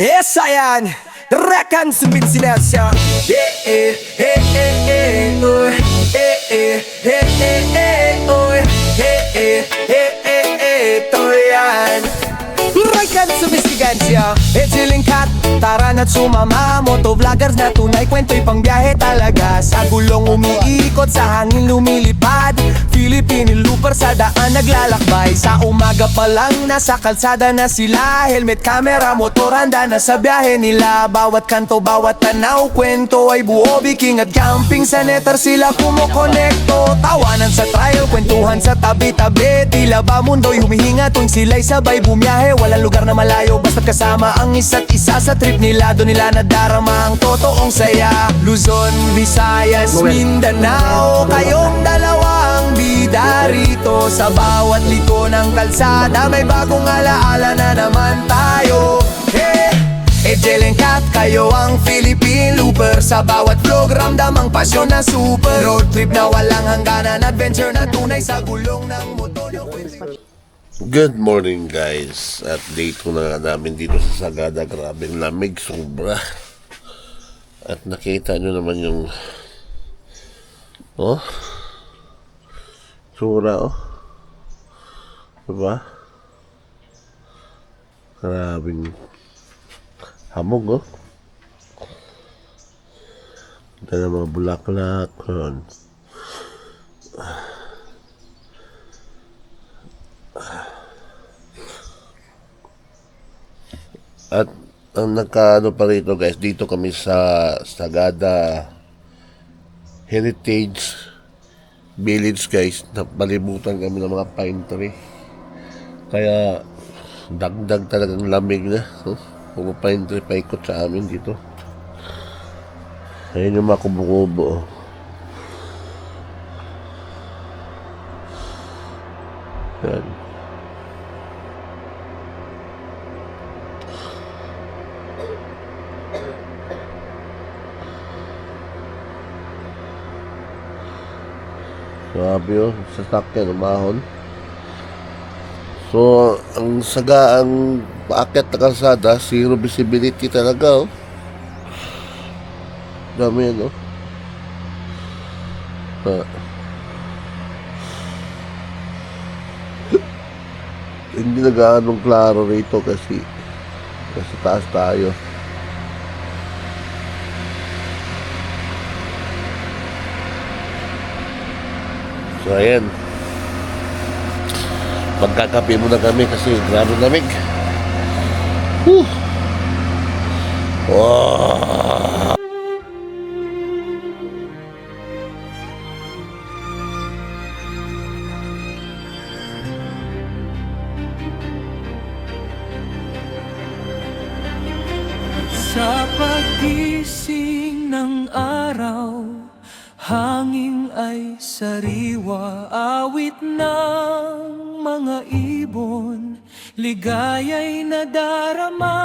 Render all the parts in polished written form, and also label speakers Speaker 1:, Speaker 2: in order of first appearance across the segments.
Speaker 1: Esa yan, rekan sumbit silencio. Oy. Oy. To yan. Rekan sumbit silencio. Kat, tara na't sumama. Motovloggers na tunay, kwento'y pangbiyahe talaga. Sa gulong umiikot, sa hangin lumilipad. Philippine looper sa daan naglalakbay. Sa umaga pa lang nasa kalsada na sila. Helmet, camera, motor, handa na sa biyahe nila. Bawat kanto, bawat tanaw, kwento ay buo. Biking at camping sa netter sila kumokonekto. Tawanan sa trail, kwentuhan sa tabi-tabi. Tila ba mundo'y humihinga tuwing sila'y sabay bumiyahe. Walang lugar na malayo basta't kasama ang isa't isa. Sa trip nila, doon nila nadarama ang totoong saya. Luzon, Visayas, Mindanao, kayong dalawang bida rito. Sa bawat liko ng kalsada may bagong alaala na naman tayo. Kat, kayo ang Philippine looper. Sa bawat vlog ramdam ang pasyon na super. Road trip na walang hangganan, adventure na tunay sa gulong ng motor.
Speaker 2: Good morning guys. At day 2 na namin dito sa Sagada. Grabing lamig, sobra. At nakita nyo naman yung sura diba? Grabing hamog Ito na mga bulaklak At ang nagkaano pa rito guys, dito kami sa Sagada Heritage Village guys. Napalibutan kami ng mga pine tree. Kaya dagdag talagang lamig na. Puro pine tree paikot sa amin dito. Ayun yung mga kubo-kubo. Yan. Grabe sasakyan, umahon. So, ang sagaang paakyat na kalsada, zero visibility talaga Dami yan Hindi na gaanong klaro rito kasi nasa taas tayo. So ayan, magkakape muna kami kasi grabe lamig. Wow.
Speaker 3: Sa pagising ng araw, hangin ay sariwa, awit ng mga ibon, ligaya'y nadarama.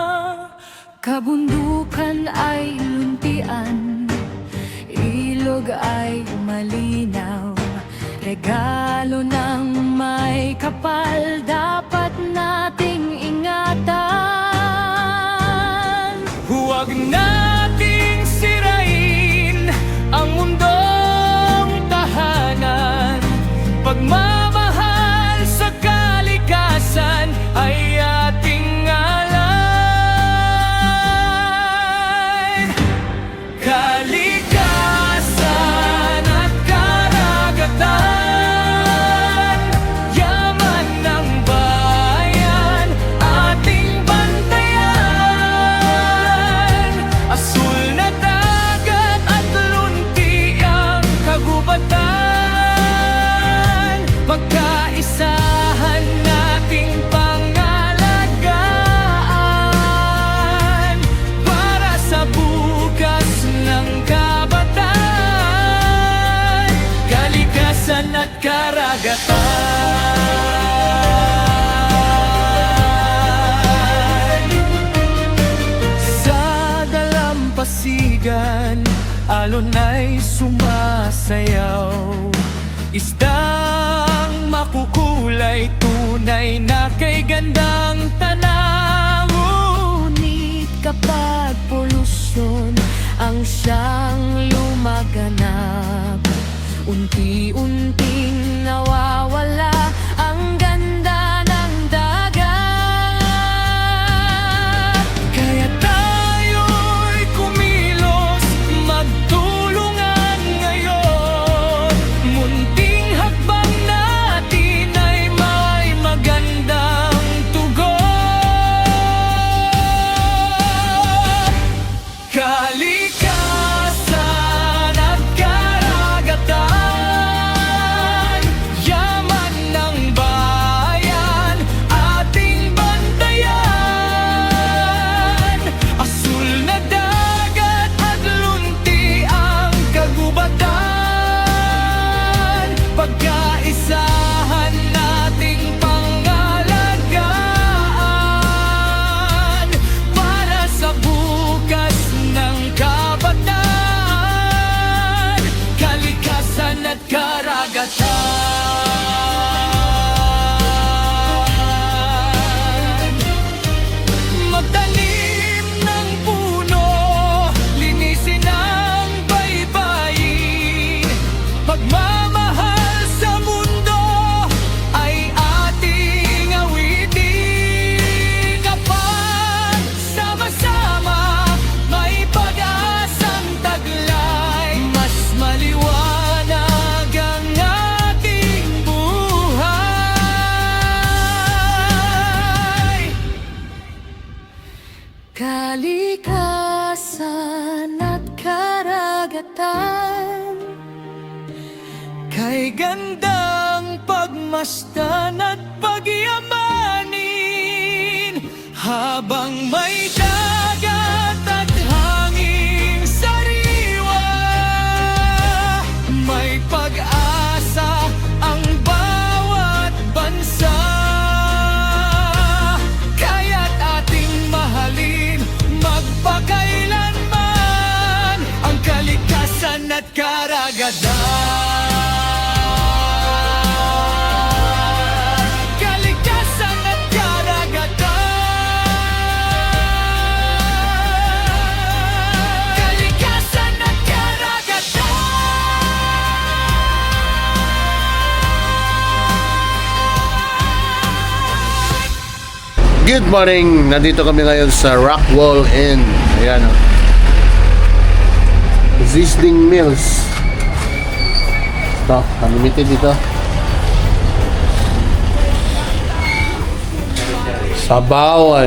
Speaker 4: Kabundukan ay luntian, ilog ay malinaw. Regalo ng may kapal, dapat nating ingatan.
Speaker 3: Huwag nating sirain ang mundong tahanan. Pagmamahal sa kalikasan ay ating alay. Kalikasan at karagatan, yaman ng bayan, ating bantayan. Asul na dagat at lunti ang kagubatan, pagkaisahan nating pangalagaan para sa bukas ng kabataan. Kalikasan at karagatan. Sa dalampasigan, alon ay sumasayaw. Isdang makukulay, tunay na kay gandang tanaw.
Speaker 4: Ngunit kalikasan at karagatan.
Speaker 3: Kay gandang pagmasdan at pagyamanin, habang may dagat at hanging sariwa, may pag-asa ang bawat bansa. Kaya't ating mahalin magpakailanman ang kalikasan at karagatan. Kalikasan at karagatan. Kalikasan at karagatan.
Speaker 2: Good morning! Nandito kami ngayon sa Rockwall Inn. Ayan o. Sizzling Meals. Ito, unlimited dito. Sabaw.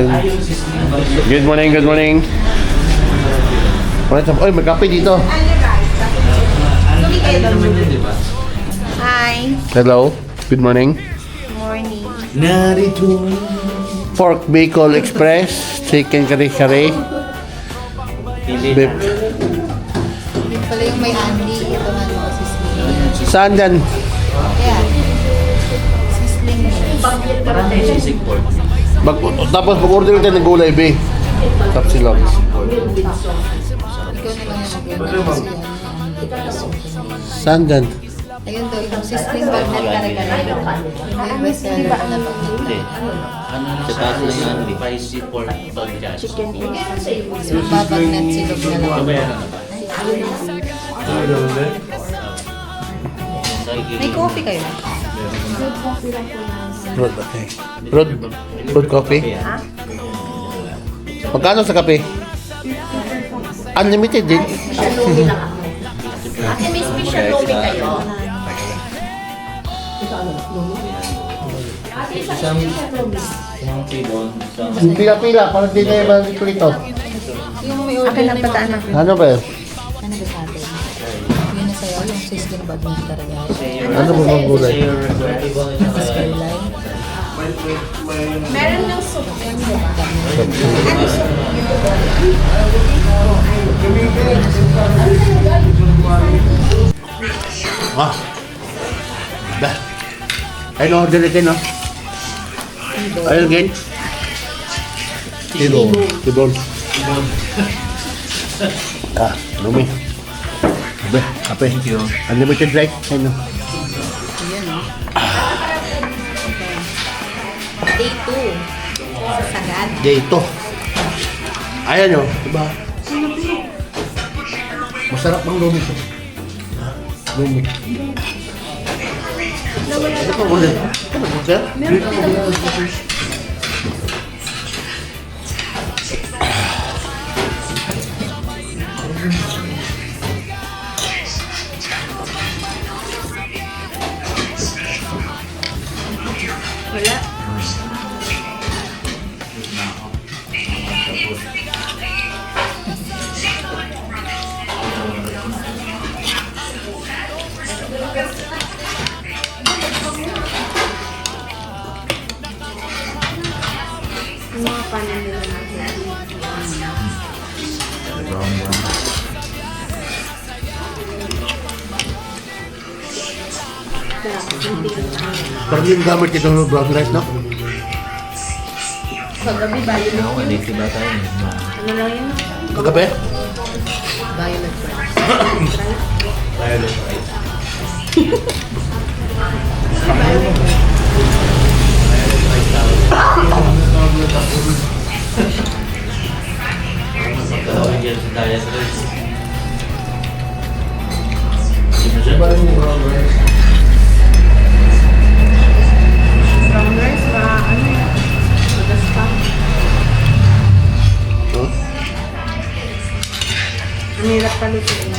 Speaker 2: Good morning, good morning. Oy, may kape dito.
Speaker 5: Hi.
Speaker 2: Hello, good morning.
Speaker 5: Morning.
Speaker 2: Pork Bacon Express, chicken kare-kare, beef.
Speaker 5: Yun pala yung may Andy. Ito nga yung sisling.
Speaker 2: Saan dyan?
Speaker 5: Ayan. Sisling.
Speaker 2: Tapos mag-order ka ng gulay, be. Tapsilog.
Speaker 5: Ikaw na lang yung mag-iwan.
Speaker 2: Saan dyan?
Speaker 5: Ayun daw, yung sisling bagnet talaga na yun. Yung bestseller na bagnet.
Speaker 6: Sa taas na yan, spicy pork podcast.
Speaker 5: So, babagnet silog na lang. May coffee kayo?
Speaker 2: Road, okay. Road coffee? Magkano sa kape? Unlimited din.
Speaker 5: Ate, may special coffee kayo?
Speaker 2: Pila-pila, parang di na yung mga dito nito.
Speaker 5: Yung may order na pataan na.
Speaker 2: Ano ba yun?
Speaker 5: Ano ba sa atin? Yun na sa'yo, yung sisling bagnet talaga.
Speaker 2: Ano ba mga gulay?
Speaker 5: Sisling line. Meron ng soup.
Speaker 2: Ah. Bah. Ayun, order natin, no? Ayun, again. Tibon. Tibon. Ah, lumi. Abe, kape. Unlimited right? Ayun, no?
Speaker 5: Day 2. Sa Sagad.
Speaker 2: Dito. Ayan, no? Diba? Masarap ang lumi siya. Lumi. Ano pa ulit? Ano ba, sir? Parang yung gamit ito ng brown rice, no?
Speaker 5: Sa gabi, violet. Ano lang yun?
Speaker 2: Kagabi?
Speaker 5: Violet rice.
Speaker 6: Tawag yan sa diet rice.
Speaker 5: Brown rice, ano yun? Magas pa. Ang hirap palutuin.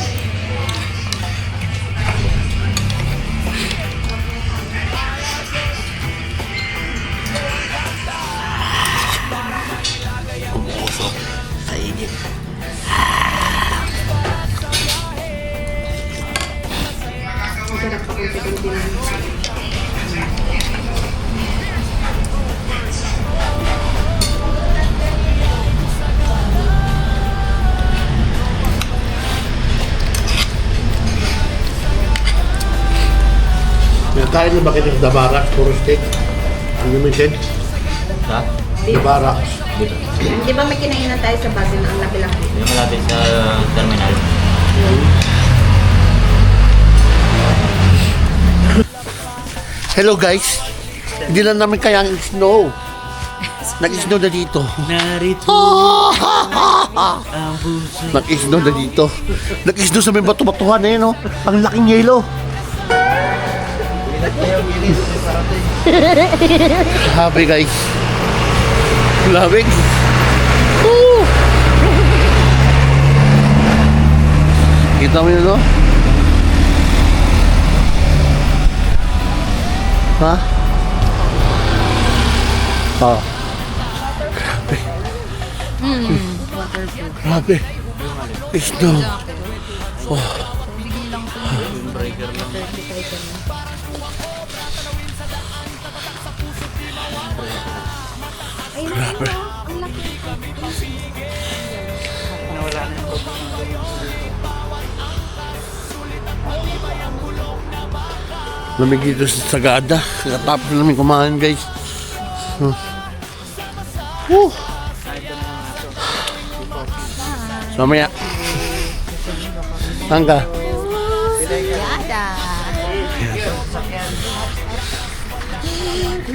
Speaker 2: Pinakain na ba kayo ng Dabarak, puro steak? Unlimited?
Speaker 6: Ha?
Speaker 2: Dabarak.
Speaker 5: Di ba may kinainan tayo sa Baguio na ang laki-laki?
Speaker 6: Yung malapit sa terminal.
Speaker 2: Hello guys! Hindi lang namin kaya ang snow. Nag-snow na dito.
Speaker 3: Narito ang puso.
Speaker 2: Nag-snow na dito. Nag-snow sa may bato-batuhan eh, no? Ang laking yelo. Grabe guys. Grabe. Woo! Kita mo yun, no? Ha? Oh. Grabe. Grabe. Snow. Oh. Grabe. Lamig dito sa Sagada. Katapos na namin kumain guys. Woo! So, mamaya. Saan ka?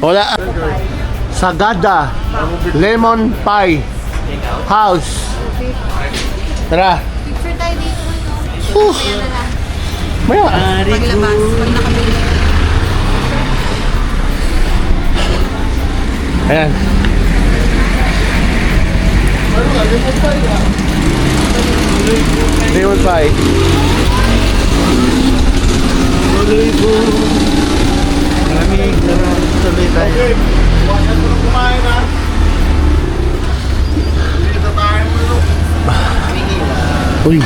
Speaker 2: Wala. Sagada. Lemon Pie House. Tara.
Speaker 5: Picture tayo dito.
Speaker 2: Maya.
Speaker 5: Paglabas, pag nakabili.
Speaker 2: Ayan. Lemon Pie. Uy.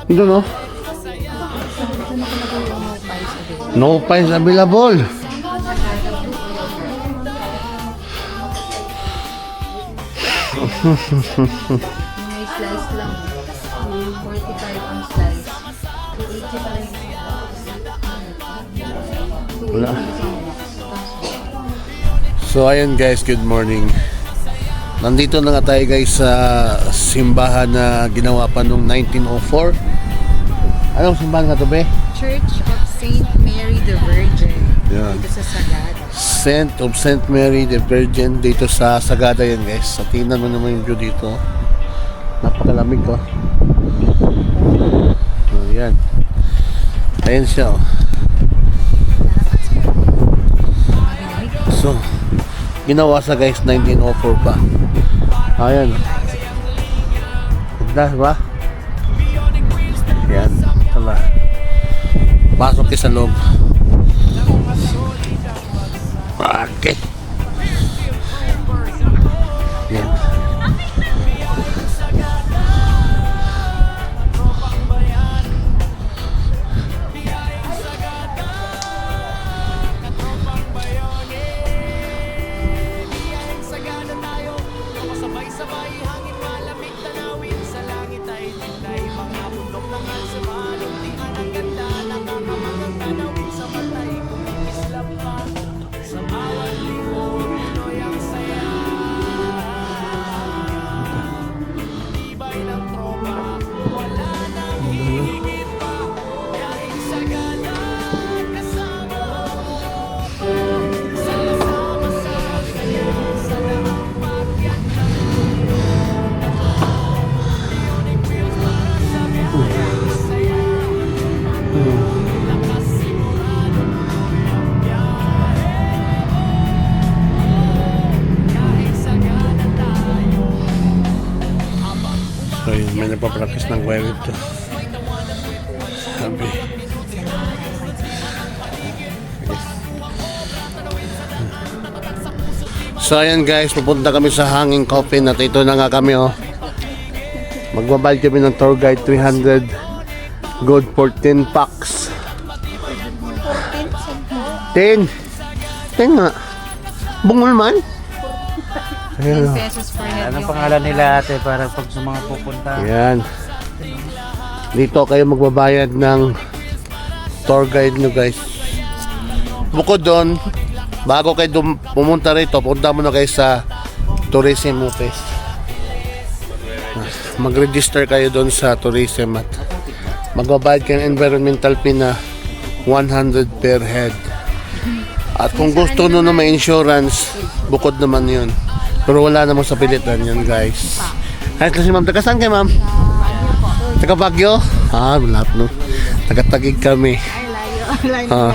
Speaker 2: Ito no? No pies available.
Speaker 5: May slice lang. 45 ang slice. 280 pa rin.
Speaker 2: Wala. So ayun guys, good morning. Nandito na nga tayo guys sa simbahan na ginawa pa noong 1904. Anong simbahan nga to be?
Speaker 5: Church of Saint Mary the Virgin.
Speaker 2: Yan.
Speaker 5: Dito sa Sagada.
Speaker 2: Saint of Saint Mary the Virgin dito sa Sagada yan guys. Sa tingnan mo naman yung view dito. Napakalamig ko. Oh, yan. Ayan siya oh. So, ginawa sa guys 1904 pa. Ayan. Ganda ba? Yan. Tala. Pasok kayo sa loob. Okay. Yan. So yun, may nagpa-practice ng choir dito. Sabi. So ayan guys, pupunta kami sa Hanging Coffin at ito na nga kami oh. Magbabayad kami ng tour guide 300 gold for 10 packs. 10 nga. Bungol man. Ayan,
Speaker 5: 10
Speaker 2: oh.
Speaker 5: pesos per head
Speaker 7: Anong
Speaker 5: yung
Speaker 7: pangalan nila ate para pag sa mga pupunta?
Speaker 2: Ayan. Dito kayo magbabayad ng tour guide nyo guys. Bukod doon, bago kayo pumunta rito, punta muna kayo sa tourism office. Mag-register kayo doon sa tourism at magbabayad kayo ng environmental fee na 100 per head. At kung gusto nyo na may insurance, bukod naman yun. Pero wala namang sa pilitan yun guys. Ayos na si ma'am. Taga saan kayo ma'am? Taga Baguio? Ah, malap no. Taga Taguig kami.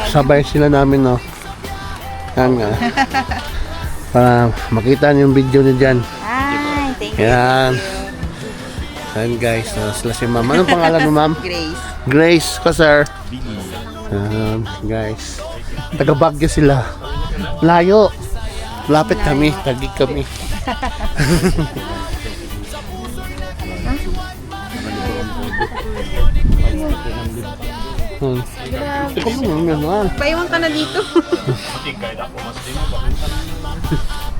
Speaker 2: Sabay sila namin no. Yan nga. Para makita niyo yung video niyo dyan.
Speaker 5: Ay, thank you.
Speaker 2: Yan. Yan guys. Sila si ma'am. Anong pangalan mo ma'am?
Speaker 5: Grace.
Speaker 2: Grace ka sir. Guys. Taga Baguio sila. Layo. Lapit kami. Taguig kami. Ikaw mo naman.
Speaker 5: Paiwan ka na dito.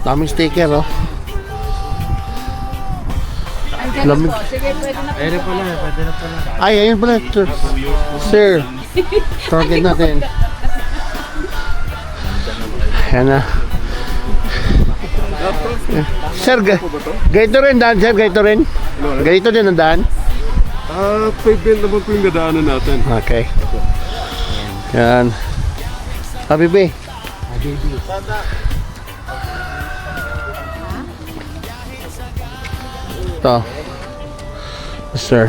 Speaker 2: Daming sticker oh. Lamig.
Speaker 7: Pwede pala, pwede na pala.
Speaker 2: Ay, ayun pala. Sir. Target natin. Ayan na. Sir, ganito rin daan, sir. Ganito rin. Ganito din ang daan.
Speaker 8: Pavement naman po yung dadaanan natin.
Speaker 2: Okay. Yan. Habibi. Ito. Sir.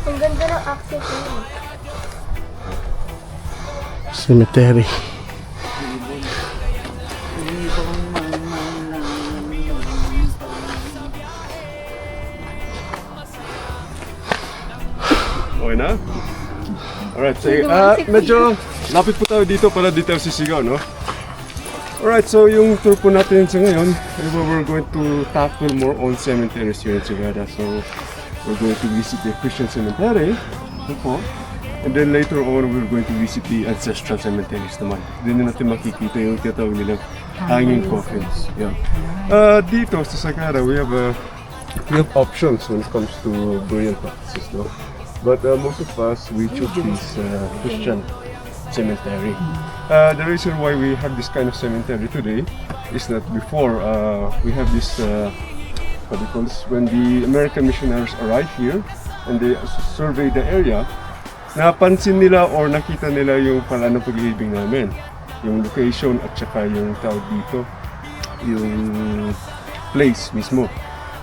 Speaker 4: Ang ganda ng access niya.
Speaker 2: Cemetery.
Speaker 8: Okay na? Alright, so medyo lapit po tayo dito para dito sisigaw, no? Alright, so yung tour po natin sa ngayon, we're going to tackle more on cemeteries here in Sagada. So, we're going to visit the Christian cemetery, ito po. And then later on, we're going to visit the ancestral cemeteries naman. Doon natin makikita yung tinatawag nilang hanging coffins. Yeah. Dito sa Sagada, we have options when it comes to burial practices, no? But most of us, we choose this Christian cemetery. The reason why we have this kind of cemetery today is that before we have this, what do you call this? When the American missionaries arrived here and they surveyed the area, napansin nila or nakita nila yung pala ng pag-ibig namin. Yung location at saka yung tawag dito, yung place mismo.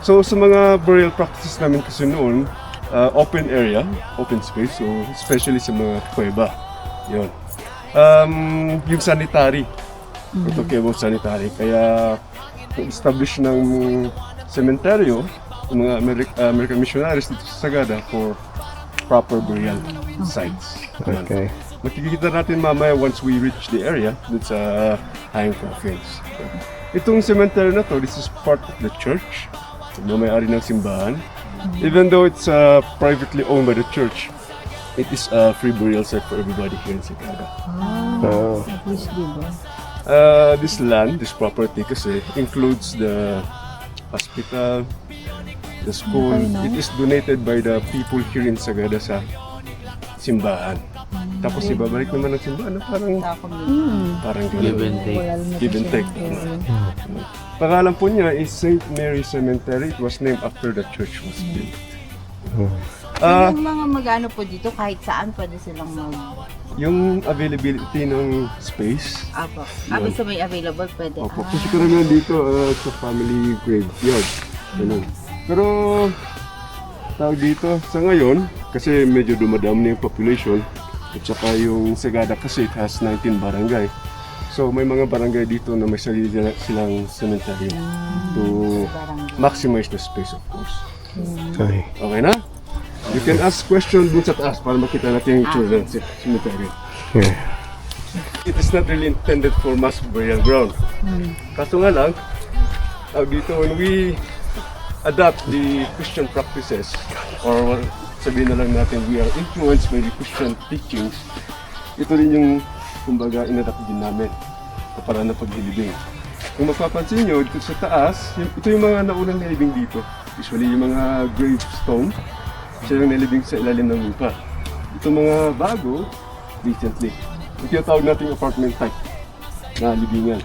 Speaker 8: So sa mga burial practices namin kasi noon, open area, open space, so especially sa mga kuweba. Yun. Yung sanitary. We're talking about sanitary. Kaya establish ng sementeryo, yung mga American missionaries dito sa Sagada for proper burial sites. Ayan.
Speaker 2: Okay.
Speaker 8: Makikita natin mamaya once we reach the area dun sa hanging coffins. Itong cemetery na to, this is part of the church. May-ari ng simbahan. Even though it's privately owned by the church, it is a free burial site for everybody here in Sagada.
Speaker 2: Oh.
Speaker 8: This land, this property kasi includes the hospital, the school. It is donated by the people here in Sagada sa simbahan. Tapos ibabalik naman ng simbahan, parang
Speaker 6: Give and take.
Speaker 8: Give and take. Pangalan po niya is St. Mary Cemetery. It was named after the church was built.
Speaker 5: Yung mga mag-ano po dito, kahit saan pwede silang
Speaker 8: Yung availability ng space.
Speaker 5: Apo. Basta may available, pwede.
Speaker 8: Opo, kasi karamihan dito sa family graveyard. Ganun. Pero tawag dito, sa ngayon, kasi medyo dumadami na yung population, at saka yung Sagada kasi it has 19 barangay. So may mga barangay dito na may sarili silang cemetery to maximize the space, of course.
Speaker 2: Okay.
Speaker 8: Okay na? You can ask question dun sa taas para makita natin yung children's cemetery.
Speaker 2: Yeah.
Speaker 8: It is not really intended for mass burial ground. Kaso nga lang, dito when we adapt the Christian practices, or sabihin na lang natin we are influenced by the Christian teachings, ito rin yung kumbaga inadapt din namin para na paglilibing. Kung mapapansin nyo, dito sa taas, ito yung mga naunang nilibing dito. Usually yung mga gravestone, siya yung nilibing sa ilalim ng lupa. Ito mga bago, recently. Ito yung tawag natin apartment type na libingan.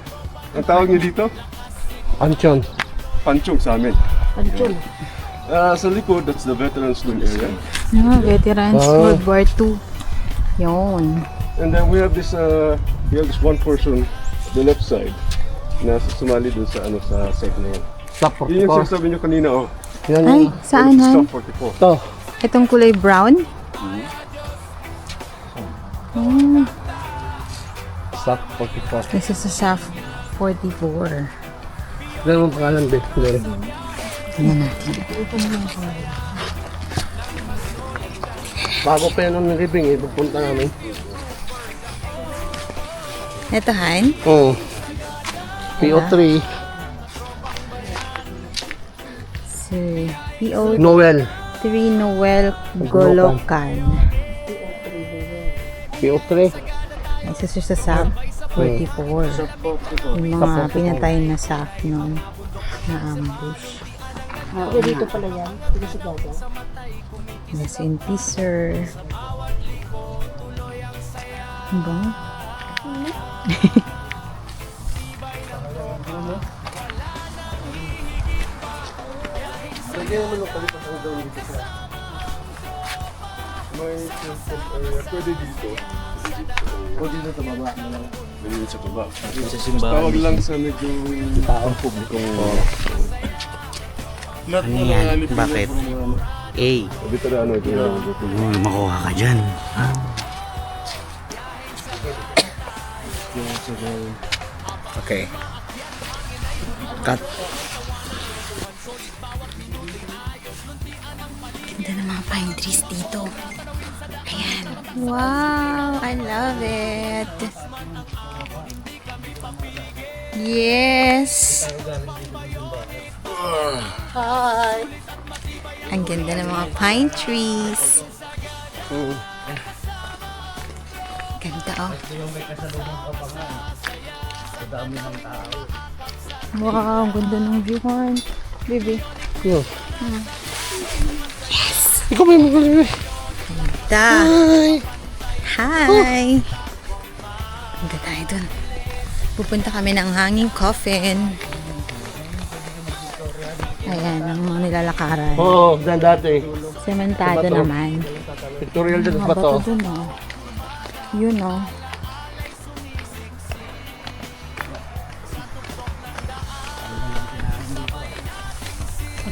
Speaker 8: Ang tawag nyo dito?
Speaker 2: Anchon.
Speaker 8: Panchong sa amin. Panchong. Sa likod, that's the veterans room area.
Speaker 5: Veterans World War II. Yun.
Speaker 8: And then we have this one person on the left side na sumali dun sa sa site na yun.
Speaker 2: Stop
Speaker 8: Yun yung sinasabi nyo kanina, oh.
Speaker 2: Yan
Speaker 5: Ay,
Speaker 2: yung
Speaker 5: saan han?
Speaker 8: Stop 44.
Speaker 2: to.
Speaker 5: Itong kulay brown?
Speaker 2: Stop 44.
Speaker 5: This is a shaft 44.
Speaker 2: Ganun ang pangalan, Beth. Bago pa yan ang nilibing eh, pupunta namin.
Speaker 5: Ito, Han?
Speaker 2: Oo. PO3,
Speaker 5: Si PO3
Speaker 2: Noel.
Speaker 5: Noel Golokan.
Speaker 2: PO3.
Speaker 5: This is sa SAF 44. Yung mga pinatay na SAF noon na ambush.
Speaker 4: Dito pala yan. Dito sa Gaga.
Speaker 5: Yes, in peace, sir. Ano ba?
Speaker 8: May pwede dito.
Speaker 2: O dito sa baba.
Speaker 8: Dito sa baba.
Speaker 6: Sa simbahan.
Speaker 8: Tawag lang sa medyo taong publikong
Speaker 6: Ano yan? Bakit? A.
Speaker 8: dito na ano ito.
Speaker 6: Makuha ka dyan.
Speaker 2: Okay. Cut.
Speaker 5: Ganda ng mga pine trees dito. Ayan. Wow! I love it! Yes!
Speaker 4: Hi!
Speaker 5: Ang ganda ng mga pine trees. Ganda, oh. Wow, ang ganda ng view, Han. Baby.
Speaker 2: Yo. Ikaw ba yung magaling?
Speaker 5: Da.
Speaker 2: Hi!
Speaker 5: Hi! Punta tayo dun. Pupunta kami ng hanging coffin. Ayan, ang mga nilalakaran.
Speaker 2: Oo, dyan dati.
Speaker 5: Sementado
Speaker 2: Bato.
Speaker 5: naman.
Speaker 2: Pictorial dyan
Speaker 5: Mga
Speaker 2: ba to?
Speaker 5: bato dun, oh. Yun, oh.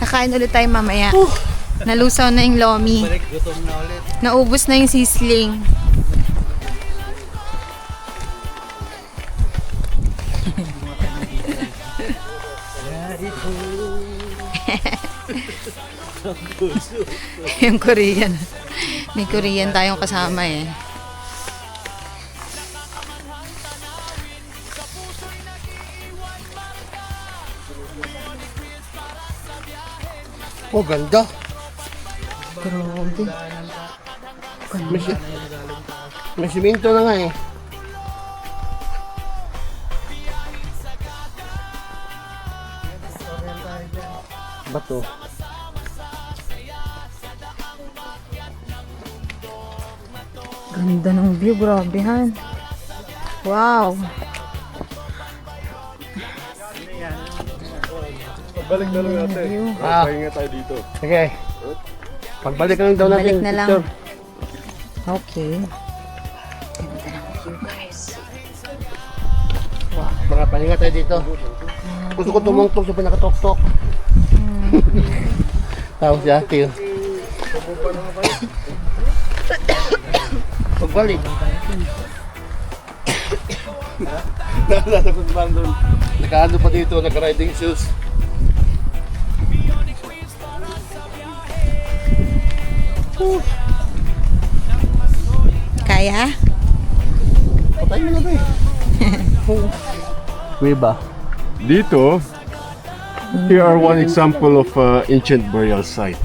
Speaker 5: Kakain ulit tayo mamaya. Nalusaw na yung lomi. Naubos na yung sisling. Yung Korean. May Korean tayong kasama eh.
Speaker 2: Oh, ganda.
Speaker 5: Grabe.
Speaker 2: May, may simento na nga eh. Bato.
Speaker 5: Ganda ng view, grabe han. Wow.
Speaker 8: Balik na lang natin.
Speaker 5: View.
Speaker 8: Pahinga tayo dito.
Speaker 2: Sige. Pagbalik lang daw natin.
Speaker 5: Balik na lang.
Speaker 2: Picture.
Speaker 5: Okay. Ganda ng view, guys.
Speaker 2: Mga pahinga tayo dito. Gusto ko tumungtong sa pinakatok-tok. Tapos si ate yun. Pagbalik. Naalala ko naman doon. Nakaano pa dito, naka-riding shoes.
Speaker 5: Kaya?
Speaker 2: Patay mo na ba eh. Kuya
Speaker 8: Dito, here are one example of ancient burial site.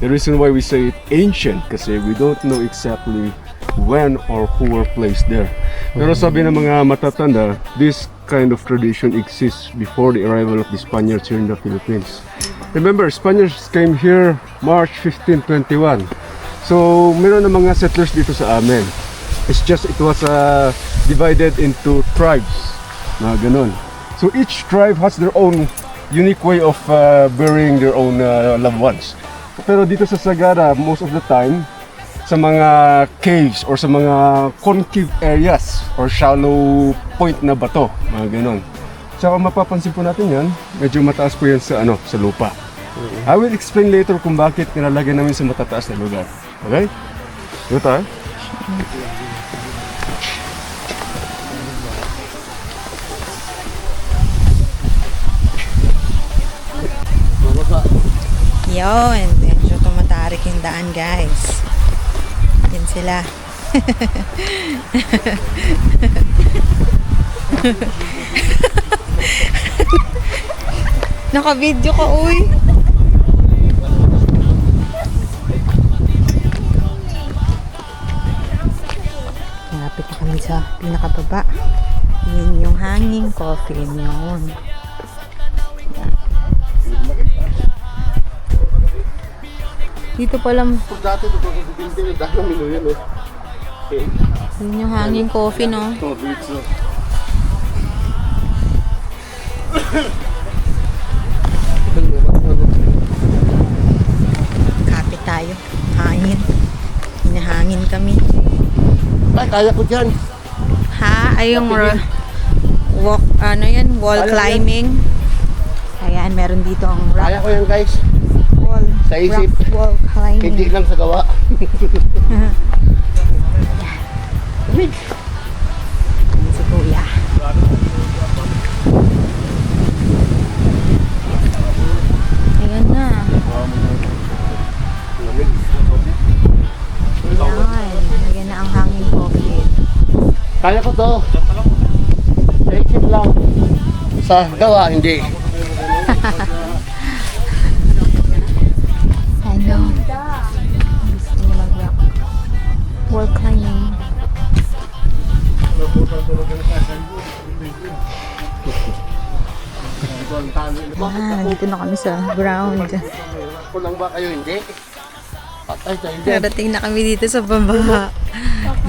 Speaker 8: The reason why we say it ancient kasi we don't know exactly when or who were placed there. Pero sabi ng mga matatanda, this kind of tradition exists before the arrival of the Spaniards here in the Philippines. Remember, Spaniards came here March 1521. So, meron ng mga settlers dito sa amin. It's just, it was divided into tribes. Mga ganun. So, each tribe has their own unique way of burying their own loved ones. Pero dito sa Sagada, most of the time, sa mga caves or sa mga concave areas or shallow point na bato, mga ganun. So kung mapapansin po natin yan, medyo mataas po yan sa, sa lupa. I will explain later kung bakit nilalagay namin sa matataas na lugar. Okay? Dito tayo.
Speaker 5: Yun, medyo tumatarik yung daan, guys. Yan sila. Naka-video ka, uy. Malapit na kami sa pinakababa. Yun yung hanging coffin yun. Dito pa lang.
Speaker 2: Dati ito, hindi dahil ng menu yan eh.
Speaker 5: Yun yung hanging coffee, no?
Speaker 2: Oh, dito.
Speaker 5: Kapit tayo. Hangin. Hinahangin kami.
Speaker 2: Ay, kaya ko dyan.
Speaker 5: Ha? Ay, yung walk, ano yan? Wall
Speaker 2: Kaya ko
Speaker 5: climbing. Ayan, meron dito ang
Speaker 2: Kaya ko yan guys.
Speaker 5: wall.
Speaker 2: Sa isip.
Speaker 5: Rock wall climbing.
Speaker 2: Hindi lang sa gawa.
Speaker 5: Ayan si Kuya. Ayan na. Ayan. Ayan na ang hanging coffee.
Speaker 2: Kaya ko to. Sa isip lang. Sa gawa, hindi.
Speaker 5: Ano? Gusto niya mag-rock. Wall climbing. Nandito na kami sa ground.
Speaker 2: Kulang ba kayo, hindi? Patay tayo dyan.
Speaker 5: Narating na kami dito sa baba.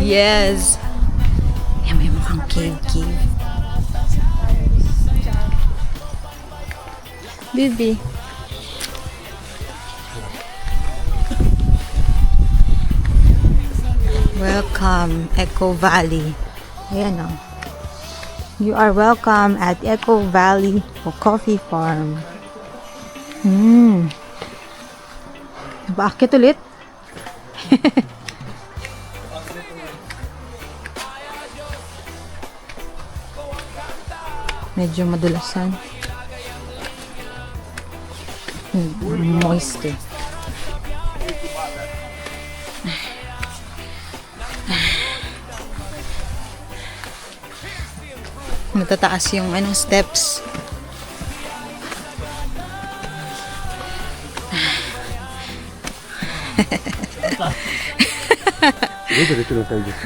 Speaker 5: Yes. Yan, may mukhang cave. Baby. Welcome, Echo Valley. Ayan o. You are welcome at Echo Valley Coffee Farm. Bakit ulit? Medyo madulasan. Moist eh. Matataas yung steps.
Speaker 8: Dito lang tayo dito.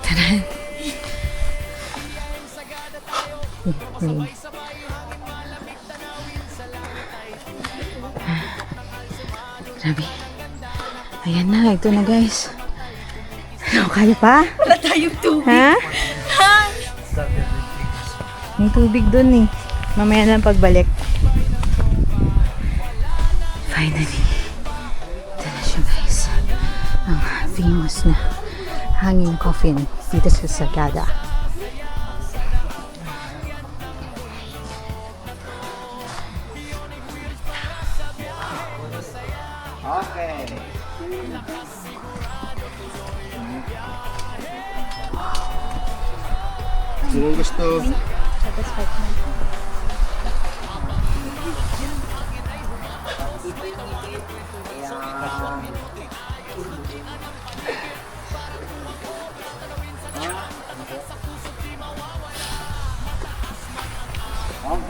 Speaker 5: Tara. Grabe. Ayan na, ito na guys. Ano, kaya pa? Wala tayong tubig. Ha? May tubig dun eh. Mamaya na pagbalik. Finally. Ito na siya guys. Ang famous na hanging coffin dito sa Sagada.
Speaker 2: Kung gusto.
Speaker 5: Satisfied na.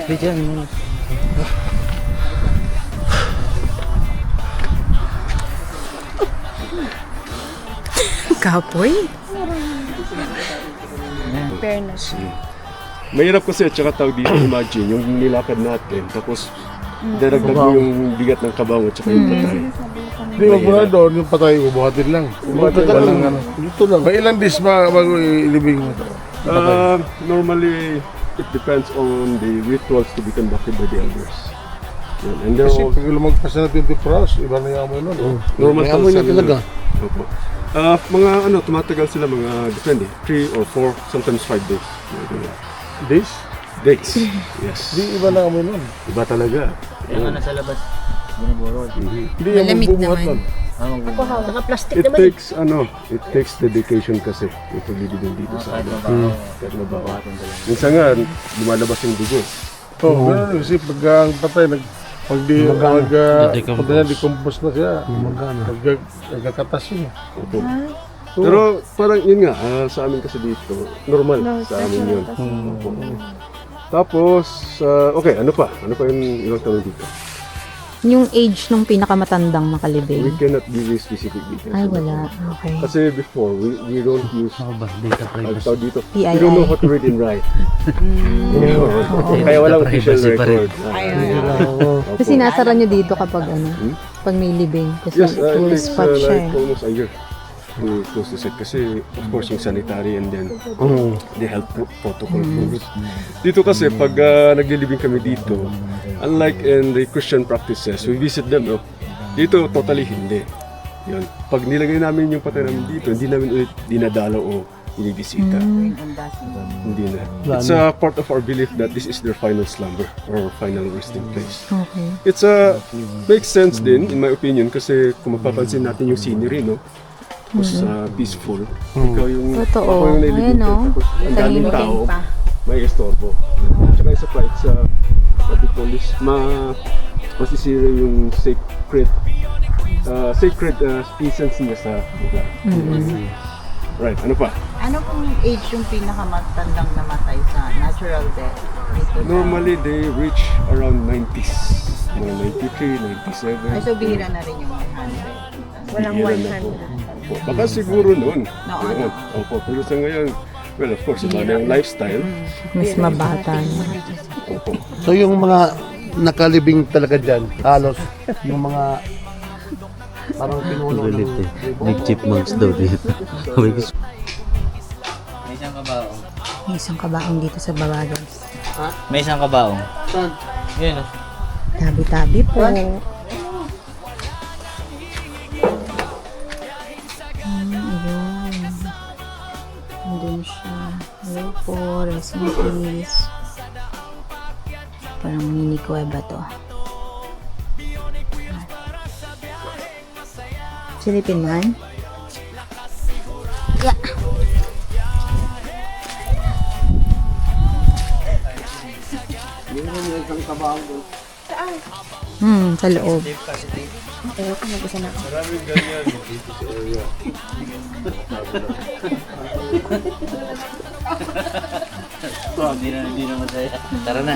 Speaker 7: Diyan muna.
Speaker 5: Kapoy.
Speaker 4: Fairness.
Speaker 8: Mahirap kasi at saka tawag dito, imagine, yung nilakad natin, tapos daragdag mo yung bigat ng kabaong at saka yung patay.
Speaker 2: Hindi, wag mo na doon. Yung patay, bubuhatin lang. Walang ano. Dito lang. May ilang days bago ilibing mo ito?
Speaker 8: Normally, it depends on the rituals to be conducted by the elders. Yun. And they're
Speaker 2: Kasi
Speaker 8: all
Speaker 2: pag lumagpas na 24 hours, iba na yung amoy nun.
Speaker 8: normal
Speaker 2: May amoy na
Speaker 8: sa
Speaker 2: talaga.
Speaker 8: Opo. Mga ano, tumatagal sila mga, depende, 3 or 4, sometimes 5 days.
Speaker 2: Days?
Speaker 8: Days. Yes.
Speaker 2: Hindi, iba na amoy nun.
Speaker 8: Iba talaga.
Speaker 6: Yung ano sa labas, binaborod.
Speaker 2: Hindi yung
Speaker 5: Malamig
Speaker 2: magbubuhat
Speaker 5: naman.
Speaker 2: nun.
Speaker 4: Naka-plastic
Speaker 8: It
Speaker 4: naman.
Speaker 8: takes dedication kasi yung paglilibing dito sa
Speaker 6: Kahit
Speaker 8: ano.
Speaker 6: mabaho.
Speaker 8: Kahit mabaho. Minsan nga, lumalabas yung dugo.
Speaker 2: Oo, ganun kasi pag ang patay, decompose na siya. Nagkakatas yun.
Speaker 8: Opo. Pero parang yun nga, sa amin kasi dito, normal sa amin yun. Opo. Tapos, okay, ano pa? Ano pa yung ibang tanong dito?
Speaker 5: Yung age ng pinakamatandang
Speaker 8: We
Speaker 5: nakalibing.
Speaker 8: cannot give you specific details.
Speaker 5: Ay, wala. Okay.
Speaker 8: Kasi before, we don't use
Speaker 7: Data
Speaker 8: ang
Speaker 7: privacy.
Speaker 8: tawag dito.
Speaker 5: PII.
Speaker 8: We don't know how to read and write. Kaya walang official
Speaker 7: Privacy pa rin.
Speaker 8: record. Opo.
Speaker 5: Kasi nasara nyo dito kapag ano, pag may libing. Kasi
Speaker 8: Yes, it
Speaker 5: tourist
Speaker 8: takes
Speaker 5: spot siya
Speaker 8: like
Speaker 5: eh.
Speaker 8: almost a year to close the set kasi of course yung sanitary and then the health protocol rules. Dito kasi pag naglilibing kami dito, unlike in the Christian practices, we visit them, no? Dito totally hindi. Yun. Pag nilagay namin yung patay namin dito, hindi namin ulit dinadalaw o binibisita. Hindi na. It's a part of our belief that this is their final slumber or final resting place.
Speaker 5: Okay.
Speaker 8: It's makes sense din in my opinion kasi kung mapapansin natin yung scenery, no? Tapos peaceful. Ikaw yung
Speaker 5: Totoo.
Speaker 8: ako yung nililibing
Speaker 5: Ayan,
Speaker 8: ka,
Speaker 5: no?
Speaker 8: tapos ang daming
Speaker 5: Tahimik
Speaker 8: tao,
Speaker 5: pa.
Speaker 8: may istorbo. Tsaka isa pa, it's what we call this, masisira yung sacred presence niya sa lugar. Right, ano pa?
Speaker 9: Ano pong age yung pinakamatandang namatay sa natural death? Dito sa-
Speaker 8: Normally, they reach around 90s. Mga 93, 97.
Speaker 9: Ay, so bihira na rin yung 100.
Speaker 4: Walang
Speaker 8: Bihira na po. Opo. Baka siguro noon. Noon. Opo, pero sa ngayon, well, of course, iba na yung lifestyle.
Speaker 5: Mas mabata na.
Speaker 8: Opo.
Speaker 2: So yung mga nakalibing talaga dyan, halos yung mga parang pinuno ng
Speaker 7: Big chipmunks daw dito.
Speaker 6: May isang kabaong.
Speaker 5: May isang kabaong dito sa baba, guys.
Speaker 6: May isang kabaong.
Speaker 2: Saan?
Speaker 6: Yun, oh.
Speaker 5: Tabi-tabi po. Ayun. Andun siya. Hello po. Rest in peace. Parang mini kuweba to. Silipin man. Yeah. Sa loob.
Speaker 6: Hindi na masaya. Tara na.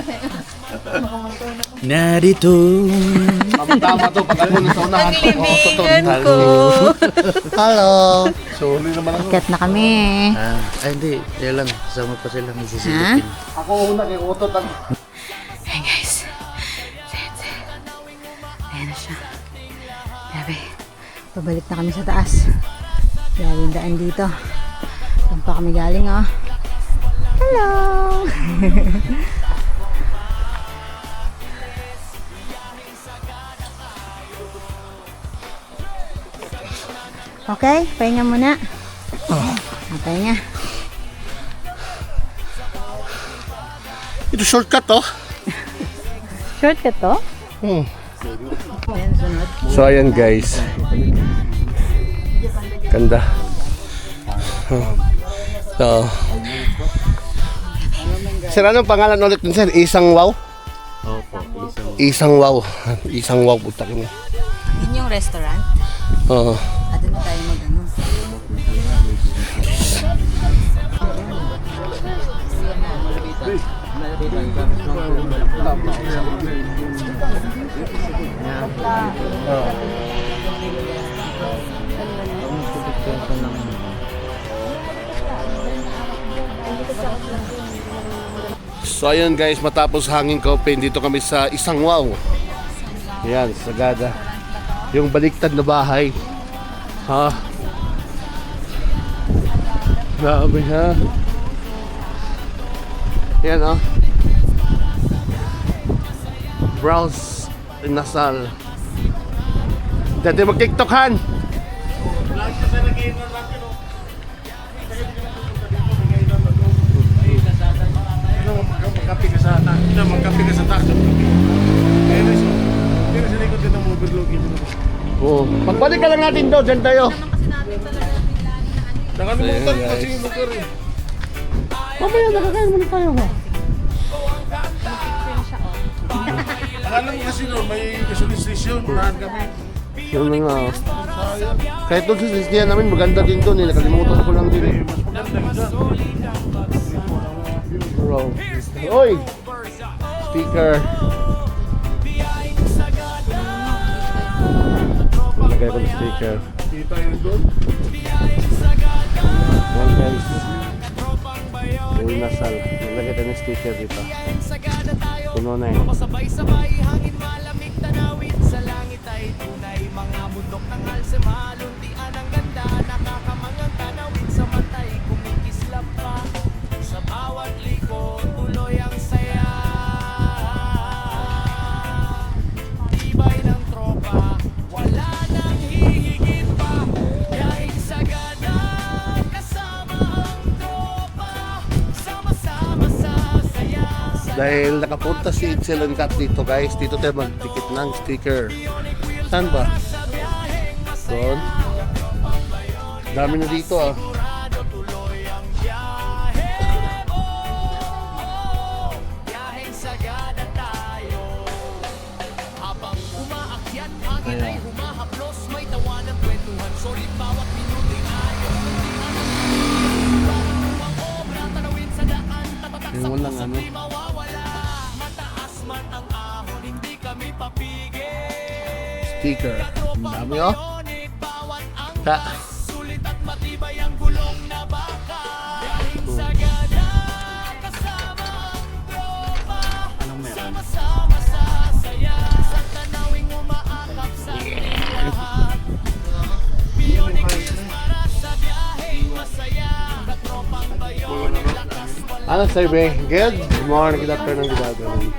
Speaker 6: Narito.
Speaker 2: Tama to, pag ako nasa unahan.
Speaker 5: ko.
Speaker 2: Hello! Sorry naman ako.
Speaker 5: Kat na kami.
Speaker 7: Ay hindi, kaya lang, kasama pa silang
Speaker 5: Ha?
Speaker 7: isisilipin.
Speaker 2: Ako una kay Utot ang...
Speaker 5: Hey guys. Ayan na siya. Grabe. Pabalik na kami sa taas. Galing daan dito. Saan pa kami galing, oh. Hello! Okay, pahinga muna. Pahinga.
Speaker 2: Ito shortcut oh.
Speaker 5: Shortcut to?
Speaker 8: So ayan guys. Ganda. So,
Speaker 2: Sir, anong pangalan ulit din, sir? Isang wow?
Speaker 7: Opo, isang
Speaker 2: Isang wow. Isang wow, putak mo.
Speaker 5: Yun yung restaurant.
Speaker 2: Oo.
Speaker 5: At doon tayo mag-ano.
Speaker 2: So ayun guys, matapos hanging kaupin, dito kami sa Isang Wow. Yan, Sagada. Yung baliktad na bahay. Ha? Grabe ha. Yan oh. Browse Nasal. Dati mag-tiktokan.
Speaker 8: Magkapi ka sa taxi. Pero sa likod din ang overlook.
Speaker 2: Oo. Pagbalik ka lang natin doon, dyan tayo.
Speaker 8: Nakalimutan ko kasi yung lugar eh.
Speaker 2: Mamaya, nakakain muna tayo ha.
Speaker 8: Akala mo kasi no, may gasoline station. Nahan kami.
Speaker 2: Yun na nga. oh. Kahit doon sa sisdihan namin, maganda din doon eh. Nakalimutan ko lang din eh. Bro. Oy! Speaker. Lagay ko ng speaker.
Speaker 8: Kita yun doon.
Speaker 2: One guys. Uy, Nasal. Nalagay tayo ng sticker dito. Puno na eh.
Speaker 3: Sabay-sabay hangin malamig tanawin sa langit ay tunay mga bundok ng alsema luntian ang ganda nakakamangang tanawin sa matay kumikislap pa sa bawat liko tuloy ang saya tibay ng tropa wala nang hihigit pa dahil sagada kasama ang tropa sama-sama sa saya.
Speaker 2: Dahil nakapunta si Itzel and Kat dito guys, dito tayo magdikit ng sticker. Saan ba? Doon. Dami na dito ah.
Speaker 3: Biyaheng sagada tayo habang umaakyat hangin ay humahaplos may tawa ng kwentuhan solid bawat minuto ayon ang obra tanawin sa daan tatatak sa
Speaker 2: Yung walang ano.
Speaker 3: mawawala mataas man ang ahon hindi kami papigil
Speaker 2: Sticker. Ang dami oh.
Speaker 3: ngunit bawat ang
Speaker 2: Ta.
Speaker 3: sulit at matibay ang gulong na baka biyaheng sagada kasama ang tropa sama-sama sa saya sa tanawing umaakap sa lahat Bionic wheels para sa biyaheng masaya katropang Bionic lakas
Speaker 2: Ano sabi? Good morning, good afternoon, good afternoon.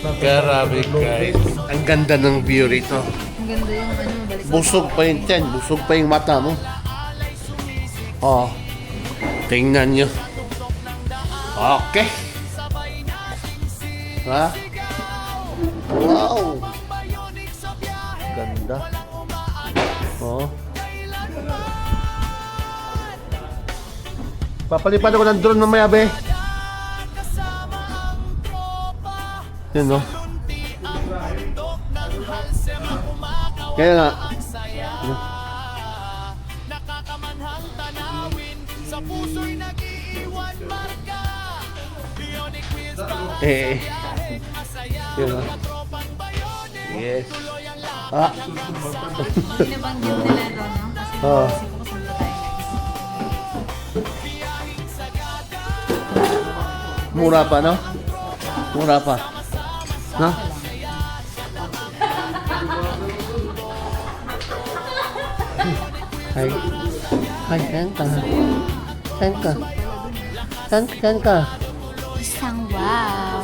Speaker 2: Okay. Grabe guys. Ang ganda ng view rito.
Speaker 5: Ang ganda yung ano, balik.
Speaker 2: Busog pa yung tiyan, busog pa yung mata mo. Oh. Tingnan nyo. Okay. Ha? Wow. Ganda. Oh. Papalipad ako ng drone mamaya, be. Yun, no? Kaya nga.
Speaker 3: nakakamanhang tanawin sa puso'y nag-iiwan marka Bionic wheels para
Speaker 2: Eh.
Speaker 3: masaya
Speaker 2: Yun, no?
Speaker 3: tropang Bionic
Speaker 2: Yes.
Speaker 3: tuloy ang lahat
Speaker 2: Ah.
Speaker 5: Hindi nabanggit nila ito, no? Kasi
Speaker 2: Oh.
Speaker 5: kasi kung saan ba tayo next.
Speaker 2: Mura pa, no? Mura pa. No? Hi. Hi, saan ka? Saan ka? Saan ka?
Speaker 4: Isang wow.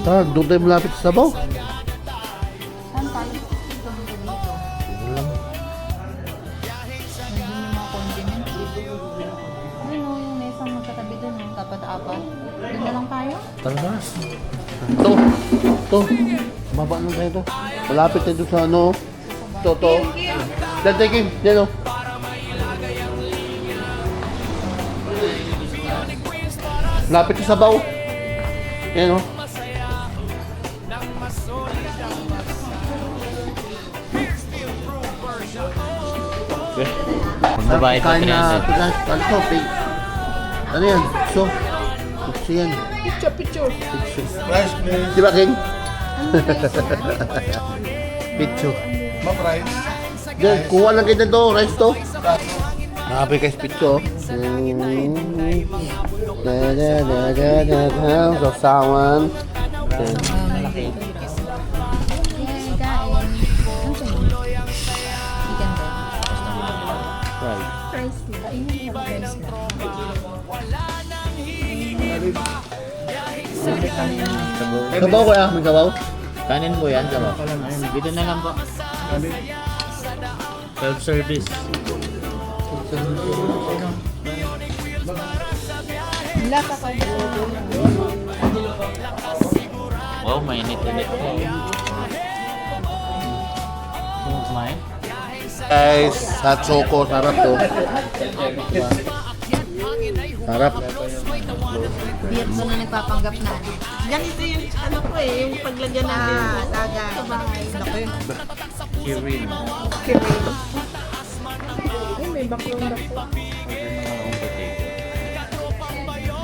Speaker 2: Tara, doon tayo malapit sa sabaw.
Speaker 5: Saan tayo? Dito dito. Nandun yung mga condiments. Ano yung mesang magkatabi doon, yung tapat-apat. Doon na lang tayo?
Speaker 2: Tara. Ito. Baba na tayo ito. Malapit tayo doon sa ano. Toto. Dante Kim, yan o. Lapit sa sabaw. Yan o.
Speaker 6: Magbabayad pa
Speaker 2: Kain na,
Speaker 6: 300.
Speaker 2: ano to, pay. Ano yan? So, yan.
Speaker 9: Picture.
Speaker 2: Rice, please. Di ba, King? Picture.
Speaker 8: Ma-price.
Speaker 2: Diyan, kuha lang kita to, rice to. Grabe guys, picture. Sasawan. Sabaw ko ya, may sabaw.
Speaker 6: Kanin po yan, diba? Dito na lang po. Self-service. Wow, mainit ulit. Kumain?
Speaker 2: Guys, sa choco, sarap to. Sarap.
Speaker 5: Biyat mo na nagpapanggap na.
Speaker 9: Ganito yung ano ko eh, yung paglagyan ng daga. Laki.
Speaker 6: Kirin.
Speaker 4: Ay, may baklo-baklo.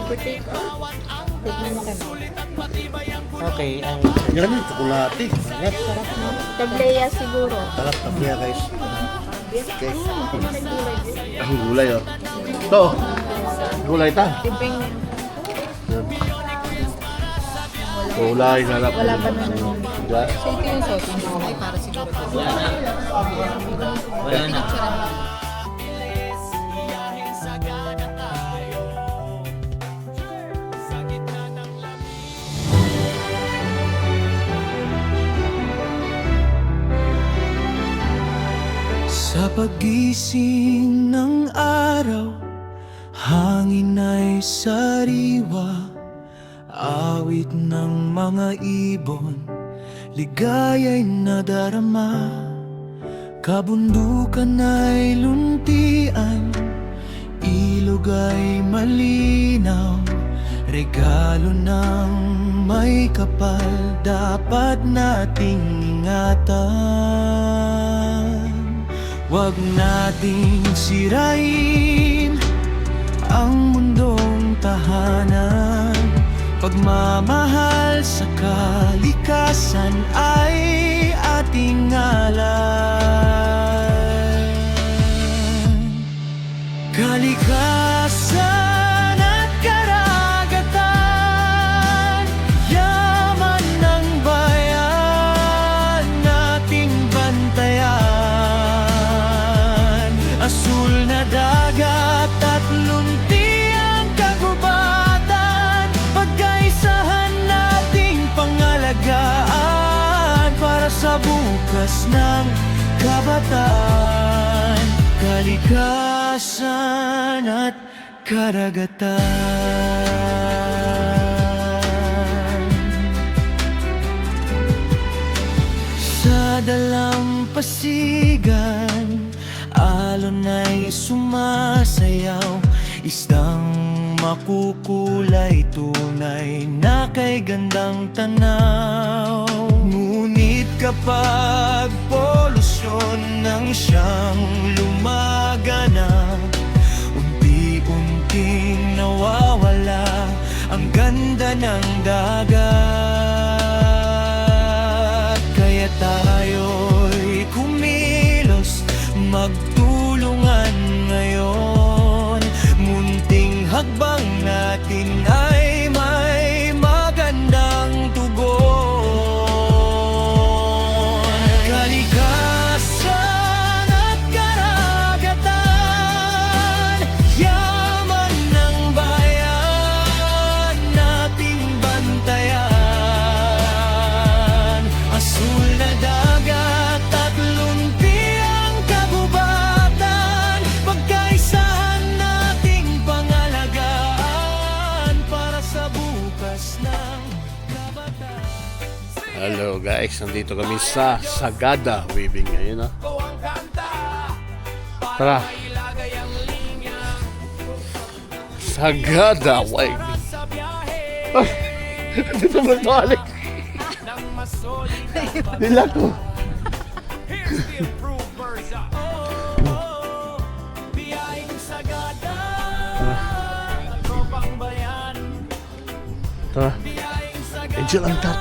Speaker 4: Potato.
Speaker 5: Tignan mo kayo.
Speaker 6: Okay, ang
Speaker 2: Yan yung tsokolate. Sarap.
Speaker 4: Tableya siguro.
Speaker 2: Sarap na siya guys. Okay. Ang gulay oh. Ito. Gulay ta.
Speaker 4: Tiping
Speaker 2: Gulay, sarap.
Speaker 4: wala pa na naman.
Speaker 2: Diba?
Speaker 5: So ito yung sauce. Ay, para siguro.
Speaker 6: wala na.
Speaker 1: Sa pagising ng araw, hangin ay sariwa, awit ng mga ibon, ligaya'y nadarama. Kabundukan ay luntian, ilog ay malinaw, regalo ng may kapal, dapat nating ingatan. Huwag nating sirain ang mundong tahanan. Pagmamahal sa kalikasan ay ating ngalan. Kalikasan at karagatan, yaman ng bayan, nating bantayan. Asul na dagat at luntiang kagubatan, pagkaisahan nating pangalagaan para sa bukas ng kabataan. Kalikasan at karagatan. Sa dalampasigan, alon ay sumasayaw, isdang makukulay, tunay na kay gandang tanaw. Ngunit kapag polusyon ng siyang lumaganap, unti-unting nawawala ang ganda ng dagat. Kaya tayo'y kumilos, magtulungan ngayon. Munting hakbang natin ay may magandang tugon. Kalikasan at karagatan, yaman ng bayan, nating bantayan. Asul na dagat
Speaker 2: So guys, nandito kami sa Sagada Weaving ngayon, no? Tara. Sagada Weaving. Ay! Dito mo ito, Alex. Dila ko. Tara. Angel ang tat.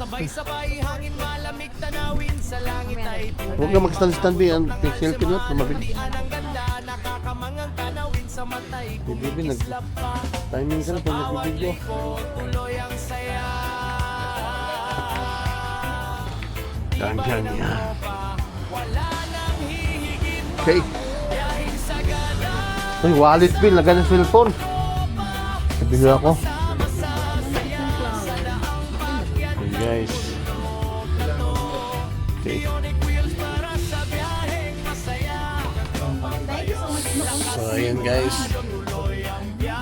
Speaker 3: Sabay-sabay, hangin malamig, tanawin sa langit ay
Speaker 2: Huwag ka mag-stand-stand ba yan. Pixel kinot na mabilis.
Speaker 3: ang ganda, nakakamangang tanawin sa matay.
Speaker 2: Bibi, timing ka na pag nag-video.
Speaker 3: Tuloy ang saya.
Speaker 2: Ganyan yan. Okay. Ay, wallet bill. Naga ng cellphone. Nabili ako. Okay, guys. Okay. So, ayan guys.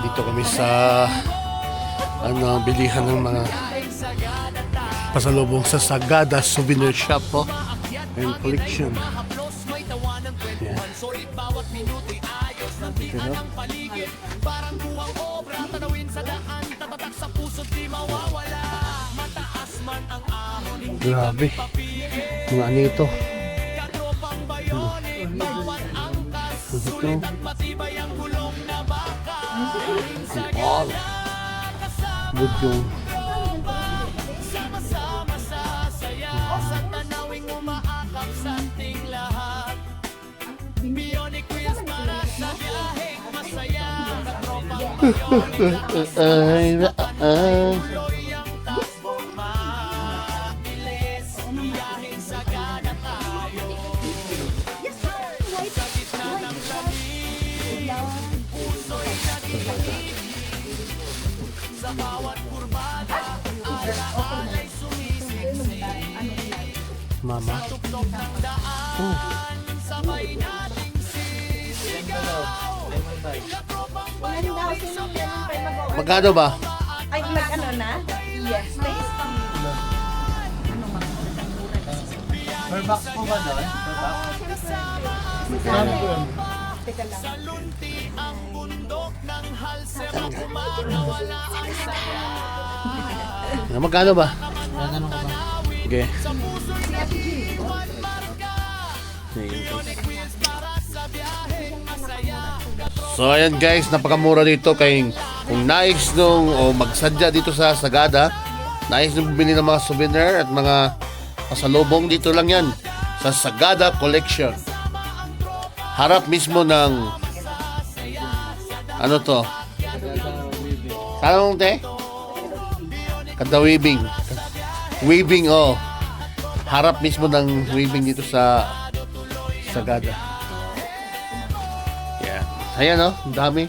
Speaker 2: Dito kami sa bilihan ng mga pasalubong sa Sagada Souvenir Shop po and collection. Yeah. Diba? Grabe. Mga ano ito? Ito. All. Good yung Mama. Oh. Magkano ba?
Speaker 9: Ay, ano na? Yes, please.
Speaker 6: Per box po ba doon? Per box?
Speaker 2: Magkano ba? Okay. So ayan guys, napakamura dito kay kung nais nung o magsadya dito sa Sagada, nais nung bumili ng mga souvenir at mga pasalubong, dito lang yan sa Sagada Collection. Harap mismo ng ano to? Anong te? Kada weaving. Weaving, oh. Harap mismo ng weaving dito sa Sagada. Yeah. Ayan, oh. Ang dami.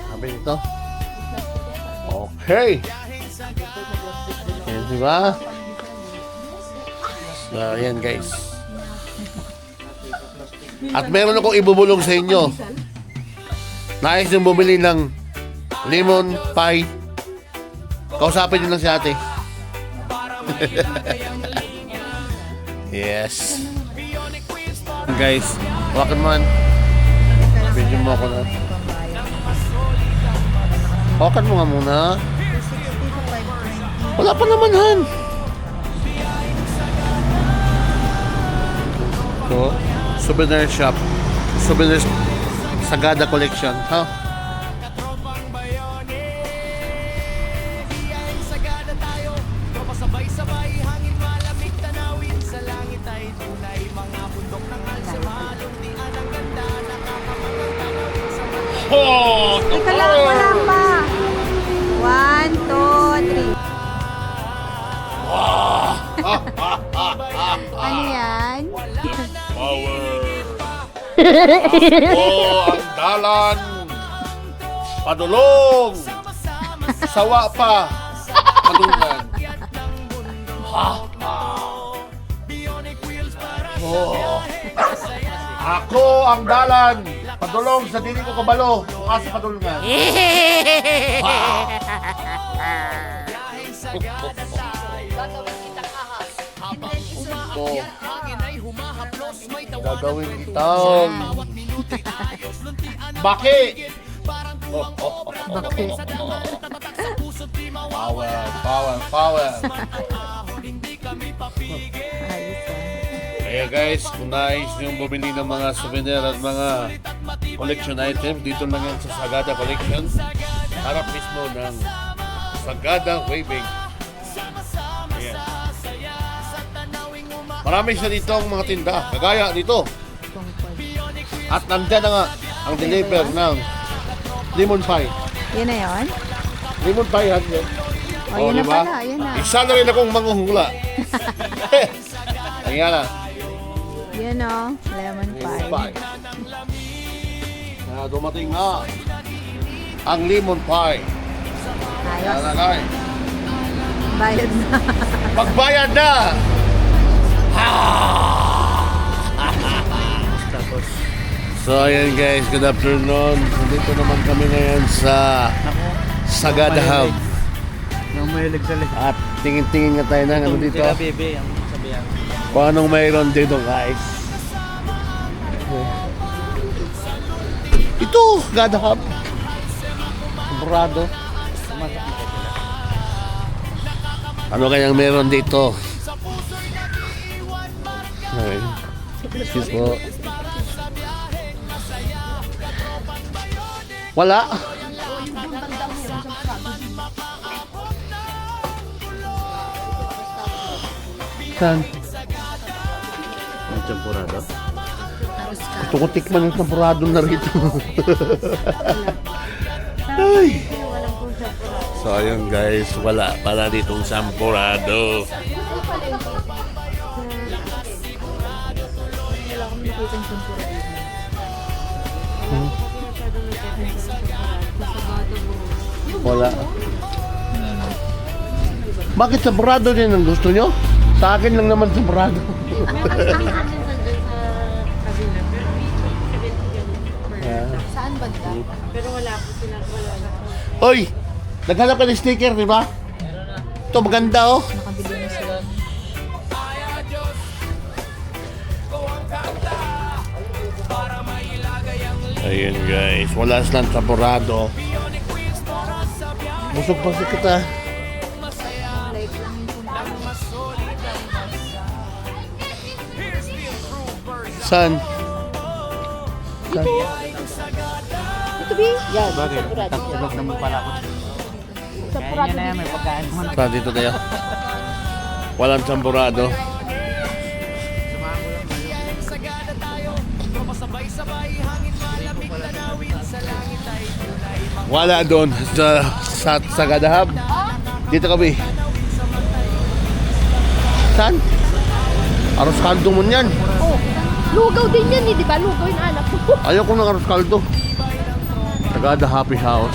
Speaker 2: Sabi nito. Okay. Ayan, diba? So, ayan, guys. At meron akong ibubulong sa inyo. Nais nyo bumili ng lemon pie. Kausapin nyo lang si ate. Yes. Guys, hawakan mo man. Video mo ako na. Hawakan mo nga muna. Wala pa naman, Han. So, souvenir shop. Souvenir Sagada Collection. Ha?
Speaker 3: Sabay-sabay, hangin malamig, tanawin sa langit ay tunay. Mga bundok ng alsamal, untian ang ganda, nakakamangang tanawin sa matay.
Speaker 5: Teka lang, wala pa. 1, 2, 3. Ano yan?
Speaker 2: Oh, ang dalan. Padulong. Sawa pa. Padulong. Oh. Ako ang dalan. Padulong sa dili ko kabalo. Asa padulungan. Gagawin kitang baki.
Speaker 5: Bakit?
Speaker 2: Power.
Speaker 5: Ayos ah.
Speaker 2: Kaya guys, kung nais niyong bumili ng mga souvenir at mga collection item, dito lang yan sa Sagada Collection. Harap mismo ng Sagada Weaving. Ayan. Marami siya dito ang mga tinda, kagaya dito. At nandyan na nga ang deliver ng lemon pie.
Speaker 5: Yan na yun?
Speaker 2: Lemon pie yan.
Speaker 5: O, yan na pala. Yan na.
Speaker 2: Isa na rin akong manghuhula. Ayan na.
Speaker 5: Yan o. Lemon pie.
Speaker 2: Pie. Dumating na ang lemon pie.
Speaker 5: Ayos.
Speaker 2: Lalagay.
Speaker 5: Bayad na.
Speaker 2: Pagbayad na! So ayan guys, good afternoon. Dito naman kami ngayon sa Sagada Hub.
Speaker 7: Nang mahilig sa likod.
Speaker 2: At tingin-tingin nga tayo ng ano dito.
Speaker 7: Sila bebe, ang sabihan.
Speaker 2: Kung anong mayroon dito guys. Ito, Sagada Hub. Burado. Ano kayang meron dito? Okay. Excuse po. Wala. Saan?
Speaker 7: Ang champurado.
Speaker 2: Ito ko tikman yung tempurado na rito. Ay. So ayun guys, wala pala ditong sampurado. Wala. Bakit sampurado din ang gusto nyo? Sa akin lang naman sampurado.
Speaker 5: Saan banda?
Speaker 2: Hoy! Naghanap ka ng sticker, di ba? Ito maganda oh.
Speaker 5: Nakabili na sila.
Speaker 2: Ayan guys, wala silang sampurado. Busog pa si kita.
Speaker 5: Light lang yung punta.
Speaker 2: Saan? Saan?
Speaker 5: Ito bi? Yan.
Speaker 7: Bakit? Tatulog naman pala ako. Kaya niya na yan, may pagkain mo na.
Speaker 2: Saan dito tayo? Walang sampurado. Wala doon sa Sagada Hub. Dito kami. Saan? Aros kaldo mo yan.
Speaker 4: Oh, lugaw din yan eh, di ba? Lugaw yung anak ko.
Speaker 2: Ayaw ko ng aros kaldo. Sagada Happy House.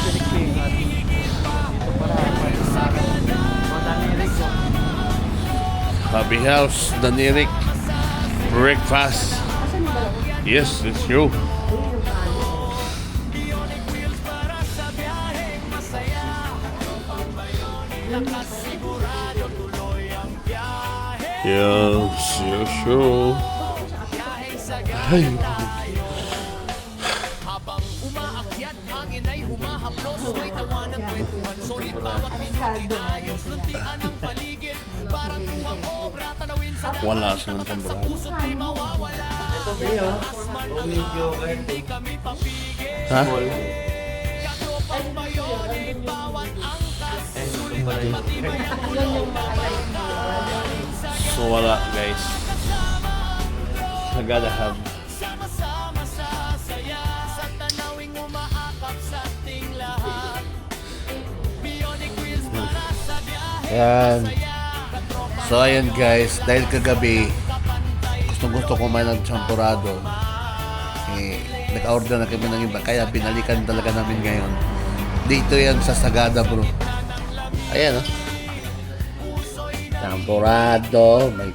Speaker 2: Happy House, Danirik. Breakfast. Yes, it's you. Yes, yes, sure. Ay. Wala silang tamburado. Ha? So wala guys. Sagada Hub. Yan. So ayan guys, dahil kagabi gusto ko man ng champurado, naka-order na kami ng iba, kaya binalikan talaga namin ngayon. Dito yan sa Sagada bro. Ayan oh. Champurado, may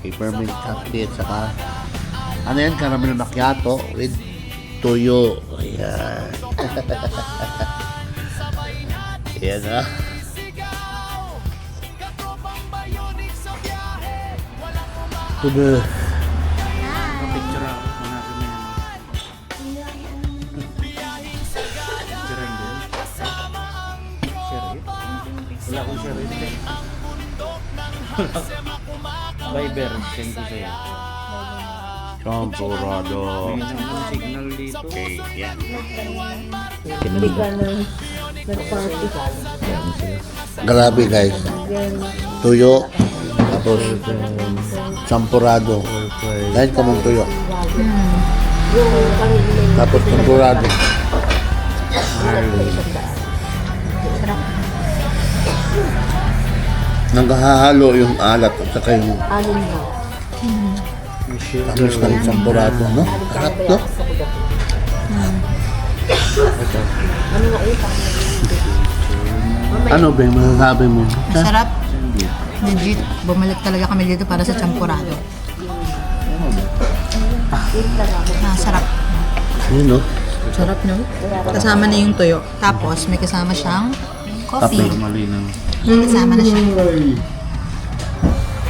Speaker 2: peppermint coffee at saka ano yan, caramel macchiato with tuyo. Ayan. Ayan ha. Tudo.
Speaker 7: Picture ako muna kami. Picture din. Share it. Wala akong share it. Viber, send ko sa'yo.
Speaker 2: Champurado.
Speaker 7: May isang signal dito.
Speaker 2: Okay, yan. Grabe guys. Tuyo. Tapos champurado. Kahit kamong tuyo. Tapos champurado. Nanghahalo yung alat at saka yung tamis ng champurado, no? Harap, no? Ano ba yung masasabi mo?
Speaker 5: Masarap. Legit. Bumalik talaga kami dito para sa champurado. Sarap.
Speaker 2: Yun, no?
Speaker 5: Sarap, no? Kasama na yung tuyo. Tapos, may kasama siyang coffee.
Speaker 7: Malinaw.
Speaker 5: May kasama na siya.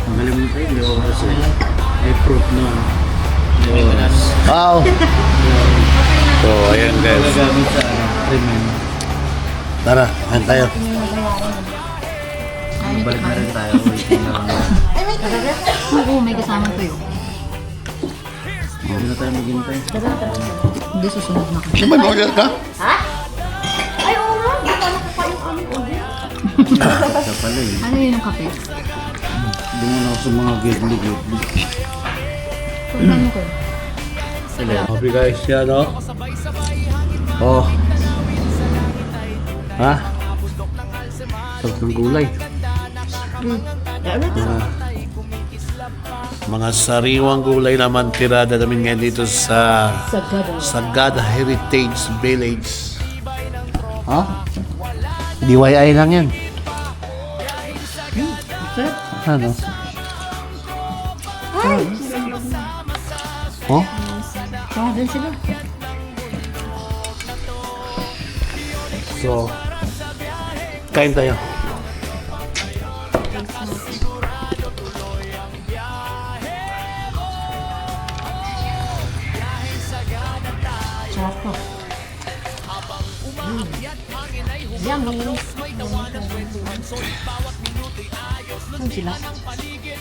Speaker 7: Magaling mo tayo, hindi ako kasi may proof na.
Speaker 2: Wow! So, ayan guys.
Speaker 7: Gagamit sa treatment.
Speaker 2: Tara, ayan tayo.
Speaker 7: Balik na rin tayo. Waiting na lang.
Speaker 5: Oo, may kasama tuyo.
Speaker 7: Hindi na tayo maghintay.
Speaker 5: Hindi susunod na kami.
Speaker 2: Di ba order ka?
Speaker 4: Ay, oo nga. Di ba nakaka yung aming order?
Speaker 7: Ito pala eh.
Speaker 5: Ano yun yung kape?
Speaker 7: Doon ako sa mga gidli-gidli.
Speaker 5: Ano ko?
Speaker 2: Happy guys, yan o. Oh. Ha? Sarap ng gulay. Mga sariwang gulay naman tirada namin ngayon dito sa Sagada Heritage Village. Ha? DIY lang yan. Ano? Oh?
Speaker 5: Oo, din sila.
Speaker 2: So, kain tayo.
Speaker 5: Sarap ko. Saan sila?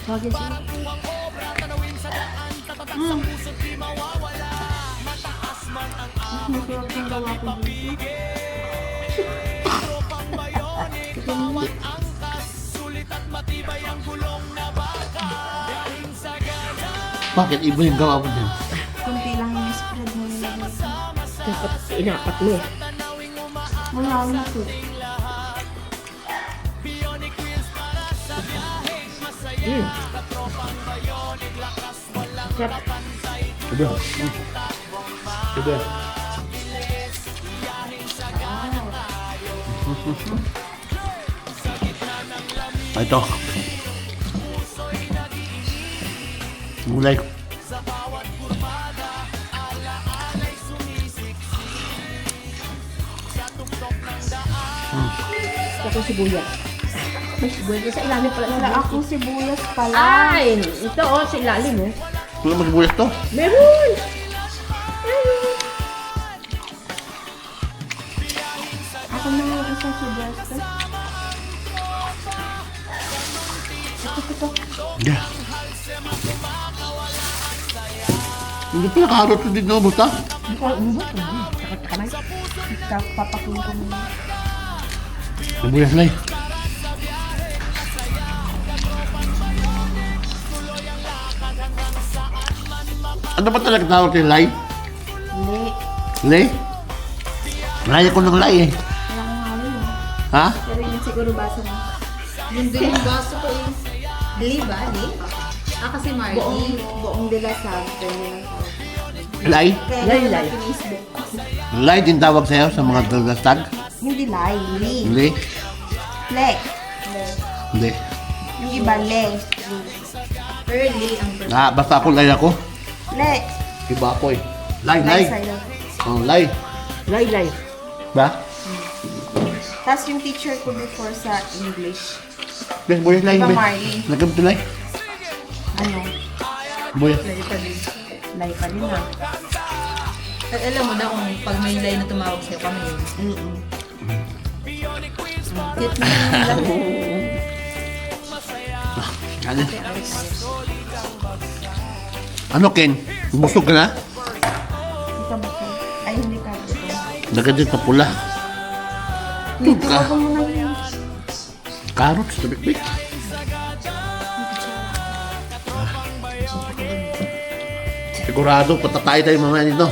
Speaker 5: Bagay sila.
Speaker 2: Bakit iba yung gawa mo din?
Speaker 4: Kunti lang yung spread mo nilagay. Dapat inapat mo. Wala na to.
Speaker 2: Iba. Iba. Ito. Gulay.
Speaker 4: Ako sibuyas. May sibuyas sa ilalim pala. Wala akong sibuyas pala. Ay! Ito sa ilalim oh.
Speaker 2: Wala mo sibuyas to?
Speaker 4: Meron! Ako na nga isa sibuyas to. Ito.
Speaker 2: Yeah. Hindi pala karot na din, no? Basta?
Speaker 4: Hindi ko alam mo. Takot-kamay. Papakulo ko muna.
Speaker 2: Sibuyas lang. Ano ba talaga tawag kay Lai?
Speaker 4: Hindi.
Speaker 2: Lai? Laya ko ng Lai eh.
Speaker 4: Wala akong halo mo.
Speaker 2: Ha?
Speaker 4: Pero yun siguro basa mo.
Speaker 5: Yun din yung baso ko eh. Li ba? Li? Kasi Marty.
Speaker 4: Buong dilasag.
Speaker 2: Lai?
Speaker 4: Lay. Facebook.
Speaker 2: Lai din tawag sa'yo sa mga dalastag?
Speaker 4: Hindi lay. Li.
Speaker 2: Hindi?
Speaker 4: Lek.
Speaker 2: Hindi.
Speaker 4: Yung iba, le.
Speaker 5: Early ang
Speaker 2: Ah, basta ako Lai ako.
Speaker 4: Lek.
Speaker 2: Iba ako eh. Lai,
Speaker 4: Lay
Speaker 2: Lai.
Speaker 4: sa'yo.
Speaker 2: Oh, lay.
Speaker 4: Lay.
Speaker 2: Ba?
Speaker 9: Tapos yung teacher ko before sa English,
Speaker 2: Yes, boy, lay.
Speaker 9: Ikaw, Marley.
Speaker 2: Nagam to lay.
Speaker 9: ano,
Speaker 2: Boy.
Speaker 9: lay pa din. Lay pa din na. Alam mo na kung pag may lay na tumawag sa'yo, kami yun. Cute na yun lang.
Speaker 2: Ano? Ano, Ken? Busog ka na?
Speaker 9: Hindi ka ba kayo? Ay, hindi ka. Ito.
Speaker 2: Nagandit na pula.
Speaker 9: Dito ako muna yun.
Speaker 2: Carrots, tabik-bik. Sigurado, patatay tayo mamaya nito.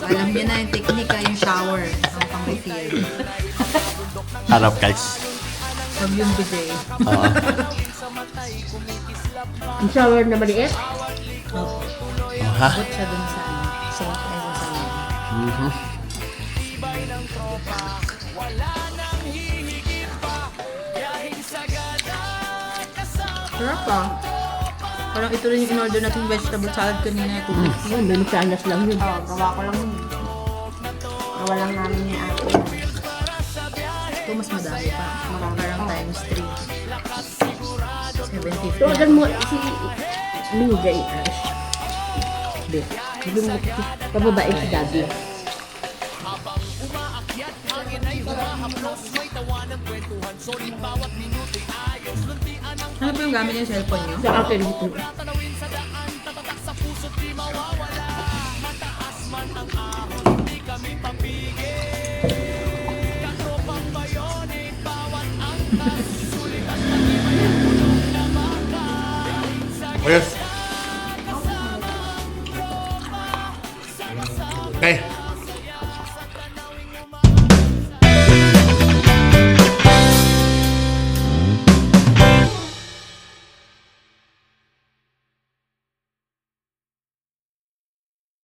Speaker 9: Alam niya na yung teknika, yung shower. Ang pang-refill.
Speaker 2: Harap, guys.
Speaker 9: Huwag yung bidet.
Speaker 2: Oo.
Speaker 4: Ang shower na maliit.
Speaker 2: Ha?
Speaker 9: Abot siya dun sa sink ay sa salon. Sarap ah. Parang ito rin yung in-order nating vegetable salad kanina.
Speaker 4: Ayun, may masanas lang yun.
Speaker 9: Oo, gawa ko lang yun. Gawa lang namin ni ate. Ito mas madami pa. Parang times 3. 750.
Speaker 4: Tuwagan mo si Mingay. Be, hindi mo kababae si Daddy.
Speaker 9: Ano po yung gamit yung cellphone niyo?
Speaker 4: Sa akin,
Speaker 2: Oh, yes. Okay.